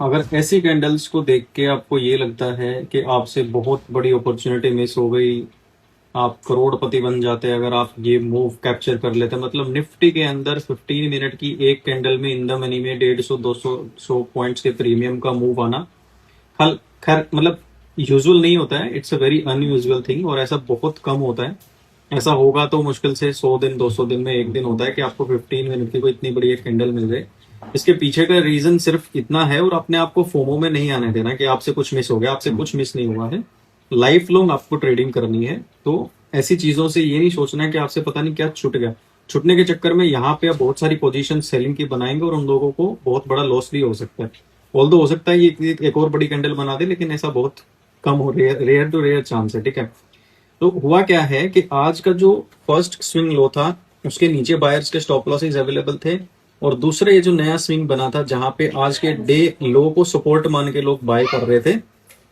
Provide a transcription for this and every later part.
अगर ऐसी कैंडल्स को देख के आपको ये लगता है कि आपसे बहुत बड़ी अपॉर्चुनिटी मिस हो गई, आप करोड़पति बन जाते अगर आप ये मूव कैप्चर कर लेते, मतलब निफ्टी के अंदर 15 मिनट की एक कैंडल में इन द मनी में 150-200 पॉइंट्स के प्रीमियम का मूव आना हल खैर मतलब यूजुअल नहीं होता है, it's a very unusual thing और ऐसा बहुत कम होता है। ऐसा होगा तो मुश्किल से 100 दिन 200 दिन में एक दिन होता है कि आपको 15 मिनट की कोई इतनी बड़ी एक कैंडल मिल जाए। इसके पीछे का रीजन सिर्फ इतना है और अपने आप को फोमो में नहीं आने देना कि आपसे कुछ मिस हो गया। आपसे कुछ मिस नहीं हुआ है, लाइफ लॉन्ग आपको ट्रेडिंग करनी है। तो ऐसी चीजों से ये नहीं सोचना है कि आपसे पता नहीं क्या छूट गया। छूटने के चक्कर में यहाँ पे आप बहुत सारी पोजीशन सेलिंग की बनाएंगे और उन लोगों को बहुत बड़ा लॉस भी हो सकता है। ऑल्दो हो सकता है ये एक और बड़ी कैंडल बना दे, लेकिन ऐसा बहुत कम हो, रेयर टू रेयर चांस है। ठीक है, तो हुआ क्या है कि आज का जो फर्स्ट स्विंग लो था उसके नीचे बायर्स के स्टॉप लॉसेस अवेलेबल थे, और दूसरा ये जो नया स्विंग बना था जहां पे आज के डे लो को सपोर्ट मान के लोग बाय कर रहे थे,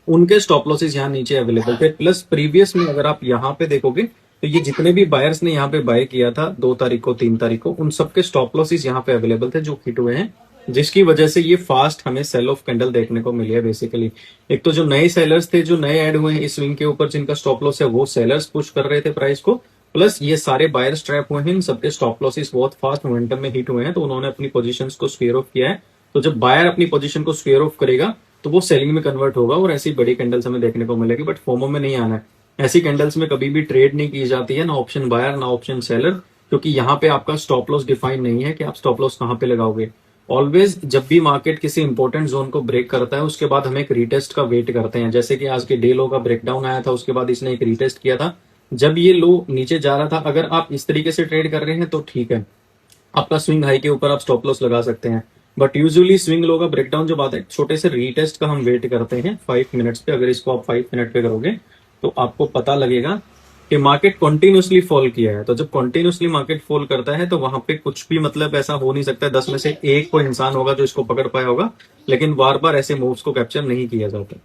उनके स्टॉप लॉसेस यहाँ नीचे अवेलेबल थे। प्लस प्रीवियस में अगर आप यहाँ पे देखोगे तो ये जितने भी बायर्स ने यहाँ पे बाय किया था 2 तारीख को 3 तारीख को, उन सबके स्टॉप लॉसेस यहाँ पे अवेलेबल थे जो हिट हुए हैं, जिसकी वजह से ये फास्ट हमें सेल ऑफ कैंडल देखने को मिली है। बेसिकली एक तो जो नए सेलर्स थे जो नए ऐड हुए हैं इस स्विंग के ऊपर, जिनका स्टॉप लॉस है वो सेलर्स पुश कर रहे थे प्राइस को, प्लस ये सारे बायर्स ट्रैप हुए हैं, इन सबके स्टॉप लॉसेस बहुत फास्ट मोमेंटम में हिट हुए हैं, तो उन्होंने अपनी पोजीशंस को स्क्वेयर ऑफ किया है। तो जब बायर अपनी पोजीशन को स्क्वेयर ऑफ करेगा तो वो सेलिंग में कन्वर्ट होगा और ऐसी बड़ी कैंडल्स हमें देखने को मिलेगी। बट फोमो में नहीं आना है, ऐसी कैंडल्स में कभी भी ट्रेड नहीं की जाती है, ना ऑप्शन बायर ना ऑप्शन सेलर, क्योंकि यहाँ पे आपका स्टॉप लॉस डिफाइन नहीं है कि आप स्टॉप लॉस कहाँ पे लगाओगे। ऑलवेज जब भी मार्केट किसी इंपॉर्टेंट जोन को ब्रेक करता है उसके बाद हम एक रीटेस्ट का वेट करते हैं। जैसे कि आज के डे लो का ब्रेकडाउन आया था, उसके बाद इसने एक रीटेस्ट किया था जब ये लो नीचे जा रहा था। अगर आप इस तरीके से ट्रेड कर रहे हैं तो ठीक है, आपका स्विंग हाई के ऊपर आप स्टॉप लॉस लगा सकते हैं। बट यूजुअली स्विंग लो का ब्रेकडाउन जब आता है छोटे से रीटेस्ट का हम वेट करते हैं 5 मिनट्स पे। अगर इसको आप 5 मिनट पे करोगे तो आपको पता लगेगा कि मार्केट कंटिन्यूसली फॉल किया है। तो जब कंटिन्यूसली मार्केट फॉल करता है तो वहां पे कुछ भी मतलब ऐसा हो नहीं सकता है 10 में से एक कोई इंसान होगा जो इसको पकड़ पाया होगा, लेकिन बार बार ऐसे मूव्स को कैप्चर नहीं किया जाता।